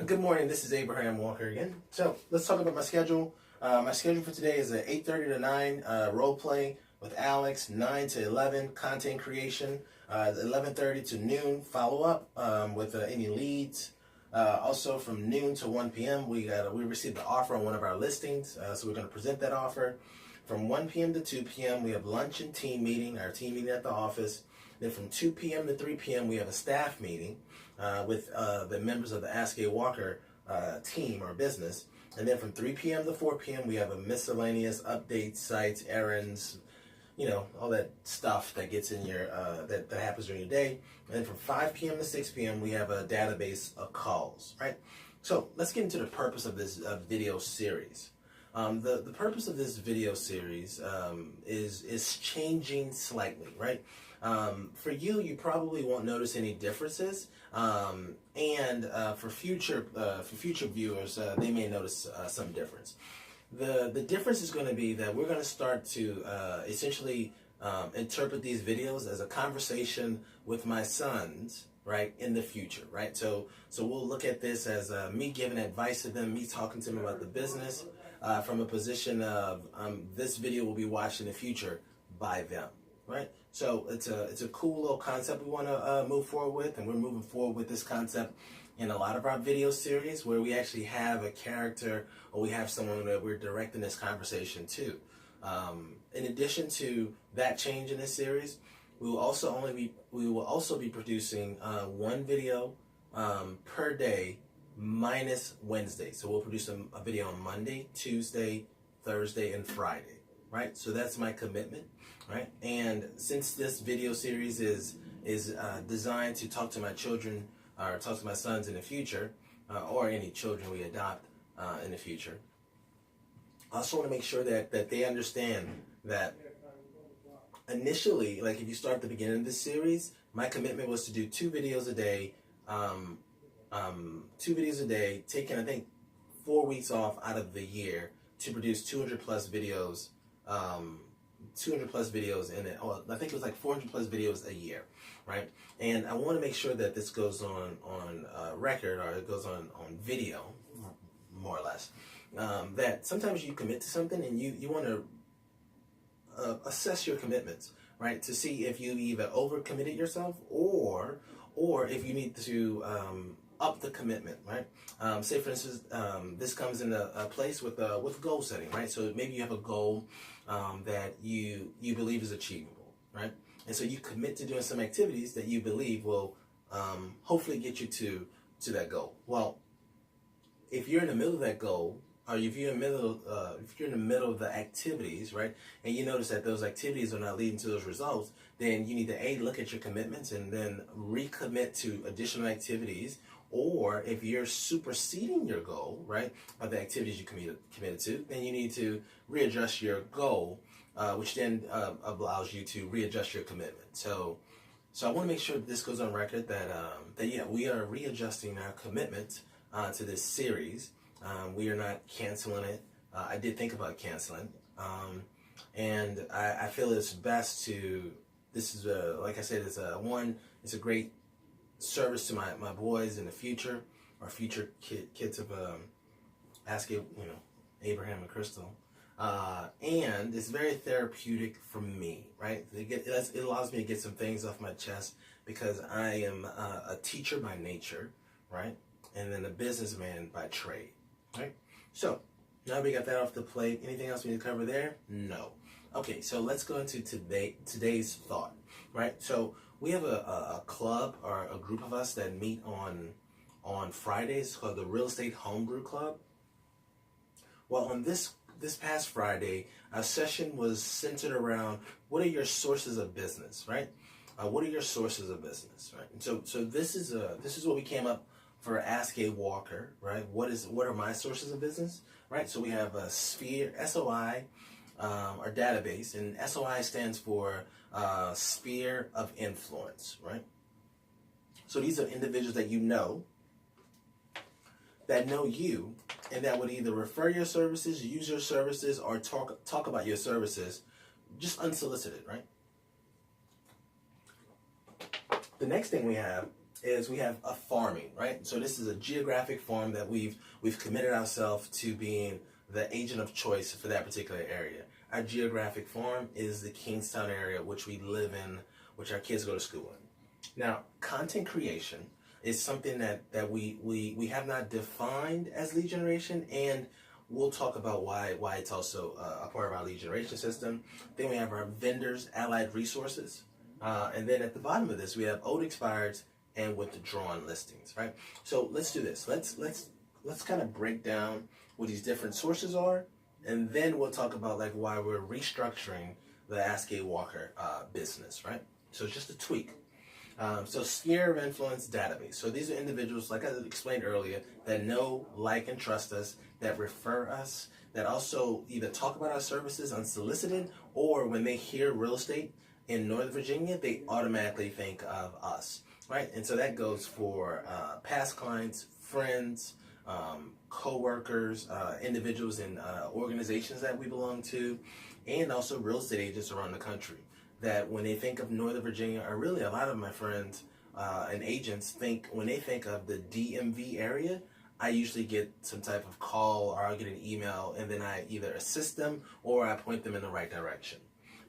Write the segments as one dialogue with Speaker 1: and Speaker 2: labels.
Speaker 1: Good morning. This is Abraham Walker again. So let's talk about my schedule. My schedule for today is at 8:30 to 9 role play with Alex. 9 to 11 content creation. 11:30 to noon follow up with any leads. Also from noon to 1 p.m. we received the offer on one of our listings, so we're going to present that offer. From 1 p.m. to 2 p.m. we have lunch and team meeting, our team meeting at the office. Then from 2 p.m. to 3 p.m. we have a staff meeting with the members of the Ask A Walker team or business. And then from 3 p.m. to 4 p.m. we have a miscellaneous updates, sites, errands, all that stuff that gets in your, that happens during your day. And then from 5 p.m. to 6 p.m. we have a database of calls, right? So let's get into the purpose of this video series. The purpose of this video series is changing slightly, right? For you probably won't notice any differences, and for future viewers, they may notice some difference. The difference is going to be that we're going to start to essentially interpret these videos as a conversation with my sons, right, in the future, right? So we'll look at this as me giving advice to them, me talking to them about the business from a position of this video will be watched in the future by them, right? So it's a cool little concept we want to move forward with, and we're moving forward with this concept in a lot of our video series where we actually have a character or we have someone that we're directing this conversation to. In addition to that change in this series, we will also be producing one video per day minus Wednesday. So we'll produce a video on Monday, Tuesday, Thursday, and Friday, right? So that's my commitment, right? And since this video series is designed to talk to my children or talk to my sons in the future, or any children we adopt in the future, I also want to make sure that they understand that initially, like if you start at the beginning of this series, my commitment was to do 2 videos a day, taking I think 4 weeks off out of the year to produce 200 plus videos, 200 plus videos in it. Oh, I think it was like 400 plus videos a year, right? And I want to make sure that this goes on record, or it goes on video, more or less. That sometimes you commit to something and you want to assess your commitments, right? To see if you either overcommitted yourself or if you need to up the commitment, right? Say for instance, this comes into a place with goal setting, right? So maybe you have a goal that you believe is achievable, right? And so you commit to doing some activities that you believe will hopefully get you to that goal. Well, if you're in the middle of that goal, or if you're in the middle of the activities, right, and you notice that those activities are not leading to those results, then you need to look at your commitments and then recommit to additional activities. Or if you're superseding your goal, right, by the activities you committed to, then you need to readjust your goal, which then allows you to readjust your commitment. So I want to make sure that this goes on record that we are readjusting our commitment to this series. We are not canceling it. I did think about canceling, and I feel it's best to. This is like I said, it's a great service to my boys in the future, or future kids of Ask Abraham and Crystal, and it's very therapeutic for me, right? It allows me to get some things off my chest because I am a teacher by nature, right, and then a businessman by trade. Right. So now we got that off the plate. Anything else we need to cover there? No. Okay, so let's go into today's thought. Right. So we have a club, or a group of us that meet on Fridays, called the Real Estate Homebrew Club. Well, on this past Friday, our session was centered around what are your sources of business, right? What are your sources of business, right? And so this is what we came up for Ask A Walker, right? What are my sources of business, right? So we have a Sphere, SOI, our database, and SOI stands for Sphere of Influence, right? So these are individuals that that know you, and that would either refer your services, use your services, or talk about your services, just unsolicited, right? The next thing we have is we have a farming, right? So this is a geographic farm that we've committed ourselves to being the agent of choice for that particular area. Our geographic farm is the Kingstown area, which we live in, which our kids go to school in. Now, content creation is something that we have not defined as lead generation, and we'll talk about why it's also a part of our lead generation system. Then we have our vendors, allied resources, and then at the bottom of this we have old expireds and withdrawn listings, right? So let's do this. Let's kind of break down what these different sources are, and then we'll talk about like why we're restructuring the Ask A Walker business, right? So just a tweak. So sphere of influence database. So these are individuals, like I explained earlier, that know, like, and trust us, that refer us, that also either talk about our services unsolicited, or when they hear real estate in Northern Virginia, they automatically think of us, right? And so that goes for past clients, friends, co-workers, individuals in organizations that we belong to, and also real estate agents around the country. That when they think of Northern Virginia, or really a lot of my friends and agents think, when they think of the DMV area, I usually get some type of call or I'll get an email, and then I either assist them or I point them in the right direction.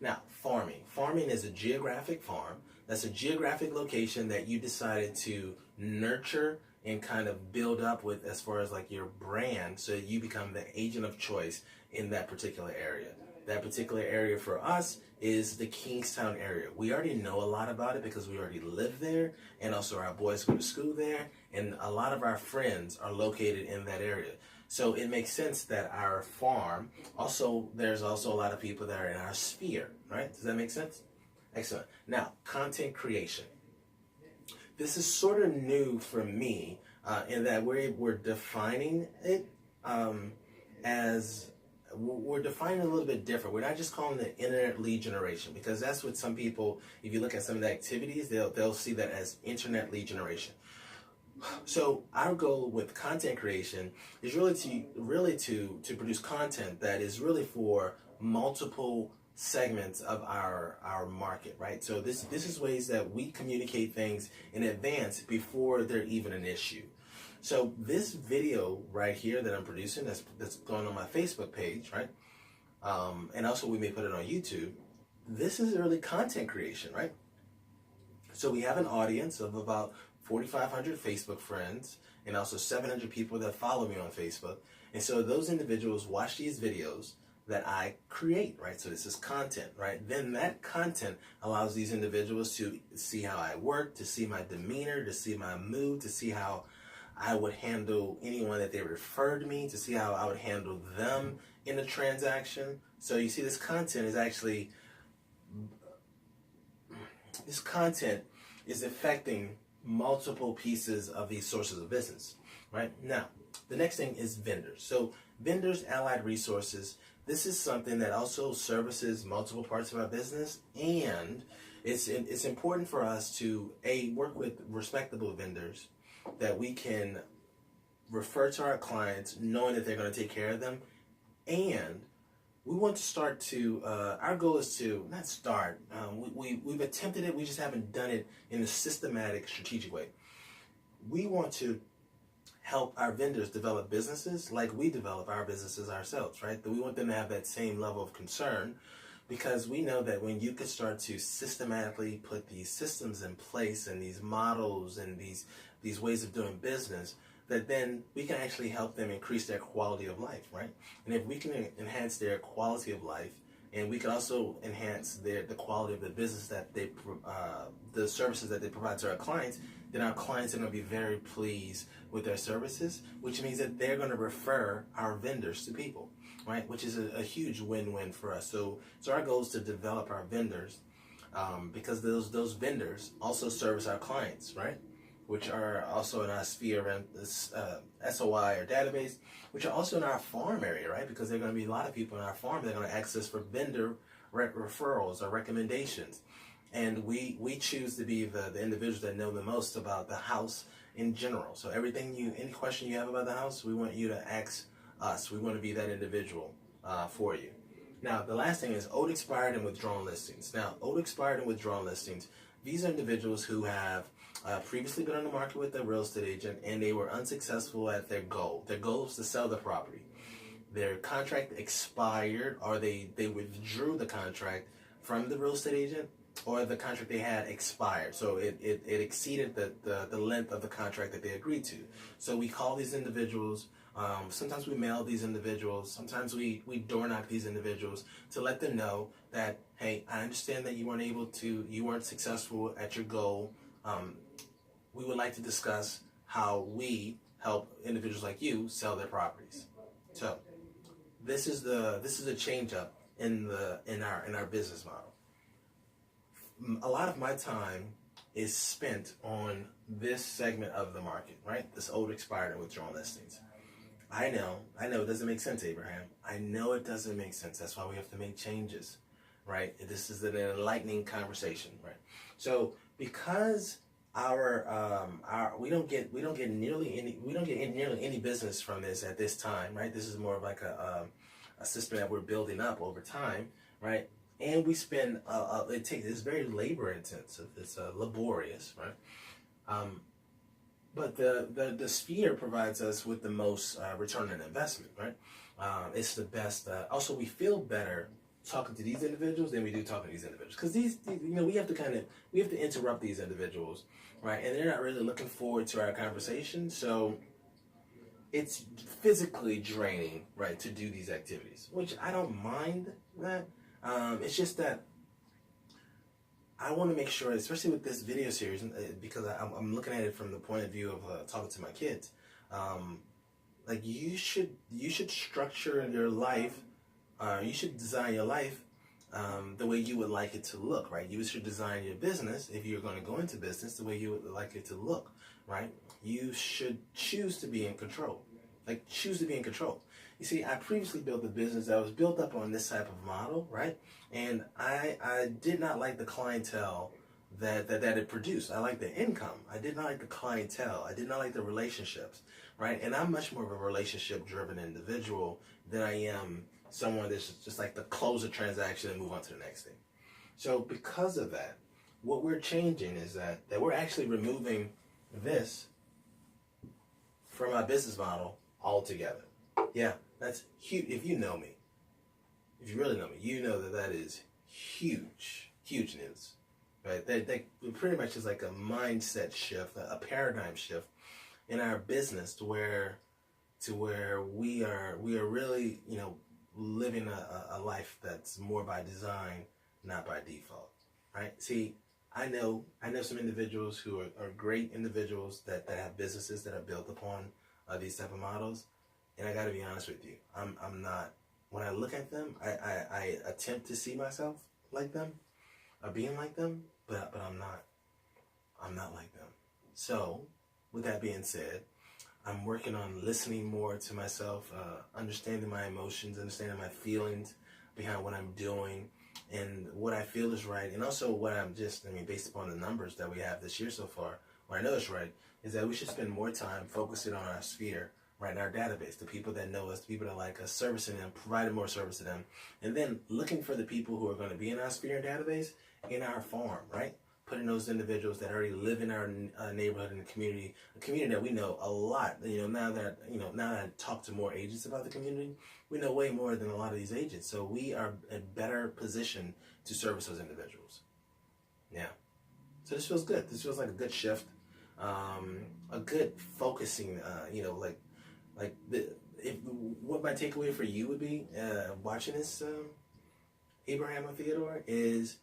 Speaker 1: Now, farming. Farming is a geographic farm. That's a geographic location that you decided to nurture and kind of build up with as far as like your brand, so you become the agent of choice in that particular area. That particular area for us is the Kingstown area. We already know a lot about it because we already live there, and also our boys go to school there, and a lot of our friends are located in that area. So it makes sense that our farm, also, there's also a lot of people that are in our sphere, right? Does that make sense? Excellent. Now, content creation. This is sort of new for me in that we're defining it as, we're defining it a little bit different. We're not just calling it internet lead generation, because that's what some people, if you look at some of the activities, they'll see that as internet lead generation. So our goal with content creation is really to produce content that is really for multiple segments of our market, right? So this is ways that we communicate things in advance before they're even an issue. So this video right here that I'm producing, that's going on my Facebook page, right? And also we may put it on YouTube. This is early content creation, right? So we have an audience of about 4,500 Facebook friends, and also 700 people that follow me on Facebook. And so those individuals watch these videos that I create, right? So this is content, right? Then that content allows these individuals to see how I work, to see my demeanor, to see my mood, to see how I would handle anyone that they referred to me, to see how I would handle them in a transaction. So you see, this content is actually, this content is affecting multiple pieces of these sources of business, right? Now, the next thing is vendors. So vendors, allied resources, this is something that also services multiple parts of our business, and it's important for us to work with respectable vendors that we can refer to our clients knowing that they're going to take care of them. And we want to start to, our goal is to not start, we've attempted it, we just haven't done it in a systematic, strategic way. We want to help our vendors develop businesses like we develop our businesses ourselves, right? That we want them to have that same level of concern, because we know that when you can start to systematically put these systems in place and these models and these ways of doing business, that then we can actually help them increase their quality of life, right? And if we can enhance their quality of life, and we can also enhance the quality of the business that they, the services that they provide to our clients, then our clients are going to be very pleased with their services, which means that they're going to refer our vendors to people, right? Which is a huge win-win for us. So our goal is to develop our vendors, because those vendors also service our clients, right? Which are also in our sphere, SOI or database, which are also in our farm area, right? Because there are going to be a lot of people in our farm that are going to access for vendor referrals or recommendations. And we choose to be the individuals that know the most about the house in general. So any question you have about the house, we want you to ask us. We want to be that individual for you. Now, the last thing is old, expired, and withdrawn listings. Now, old, expired, and withdrawn listings, these are individuals who have previously been on the market with a real estate agent, and they were unsuccessful at their goal. Their goal was to sell the property. Their contract expired, or they withdrew the contract from the real estate agent, or the contract they had expired. So it exceeded the length of the contract that they agreed to. So we call these individuals. Sometimes we mail these individuals. Sometimes we door knock these individuals to let them know that, hey, I understand that you weren't successful at your goal. We would like to discuss how we help individuals like you sell their properties. So this is a change up in our business model. A lot of my time is spent on this segment of the market, right? This old, expired, and withdrawn listings. I know it doesn't make sense, Abraham. I know it doesn't make sense. That's why we have to make changes, right? This is an enlightening conversation, right? So because we don't get nearly any business from this at this time, right? This is more of like a system that we're building up over time, right? And we spend it's very labor intensive. It's laborious, right? But the sphere provides us with the most return on investment, right? It's the best. Also, we feel better talking to these individuals than we do talking to these individuals, because these we have to interrupt these individuals, right? And they're not really looking forward to our conversation, so it's physically draining, right, to do these activities, which I don't mind that. It's just that I want to make sure, especially with this video series, because I'm looking at it from the point of view of talking to my kids. Like you should structure your life. You should design your life the way you would like it to look, right? You should design your business, if you're going to go into business, the way you would like it to look, right? You should choose to be in control. Like, choose to be in control. You see, I previously built a business that was built up on this type of model, right? And I did not like the clientele that it produced. I like the income. I did not like the clientele. I did not like the relationships, right? And I'm much more of a relationship-driven individual than I am someone that's just like to close a transaction and move on to the next thing. So because of that, what we're changing is that we're actually removing this from our business model altogether. Yeah, that's huge. If you know me, if you really know me, you know that is huge news, right? That pretty much is like a mindset shift, a paradigm shift in our business to where we are really, living a life that's more by design, not by default, right? See, I know some individuals who are great individuals that have businesses that are built upon these type of models, and I got to be honest with you, I'm not. When I look at them, I attempt to see myself like them, being like them, but I'm not. I'm not like them. So, with that being said, I'm working on listening more to myself, understanding my emotions, understanding my feelings behind what I'm doing, and what I feel is right, and also what based upon the numbers that we have this year so far, what I know is right is that we should spend more time focusing on our sphere, right, in our database, the people that know us, the people that like us, servicing them, providing more service to them, and then looking for the people who are going to be in our sphere and database in our farm, right? Putting those individuals that already live in our neighborhood and community, a community that we know a lot. Now that I talk to more agents about the community, we know way more than a lot of these agents. So we are in better position to service those individuals. Yeah. So this feels good. This feels like a good shift, a good focusing. What my takeaway for you would be watching this, Abraham and Theodore, is.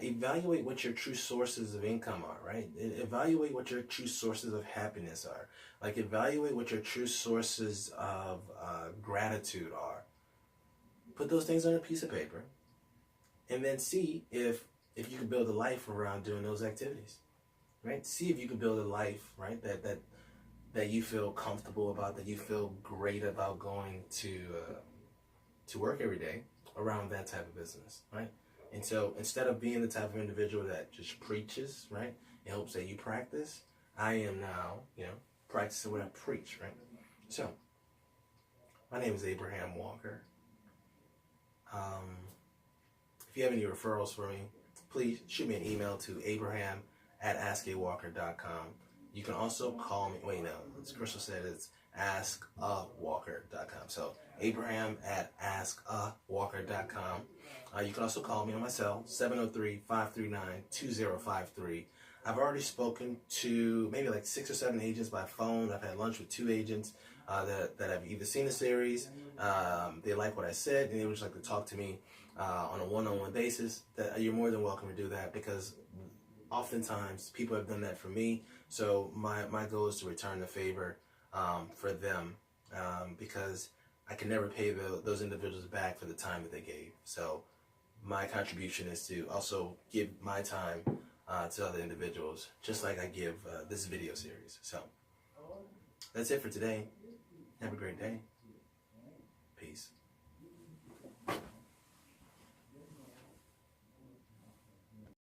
Speaker 1: Evaluate what your true sources of income are, right? Evaluate what your true sources of happiness are. Like, evaluate what your true sources of gratitude are. Put those things on a piece of paper, and then see if you can build a life around doing those activities, right? See if you can build a life, right, that you feel comfortable about, that you feel great about going to work every day around that type of business, right? And so instead of being the type of individual that just preaches, right, in hopes that you practice, I am now, practicing what I preach, right? So, my name is Abraham Walker. If you have any referrals for me, please shoot me an email to askawalker.com. You can also call me. Wait, no, as Crystal said, it's askawalker.com. So Abraham at askawalker.com. You can also call me on my cell, 703-539-2053. I've already spoken to maybe like 6 or 7 agents by phone. I've had lunch with 2 agents that have either seen the series, they like what I said, and they would just like to talk to me on a one-on-one basis. That you're more than welcome to do that, because oftentimes people have done that for me. So my goal is to return the favor for them, because I can never pay those individuals back for the time that they gave. So my contribution is to also give my time to other individuals, just like I give this video series. So that's it for today. Have a great day.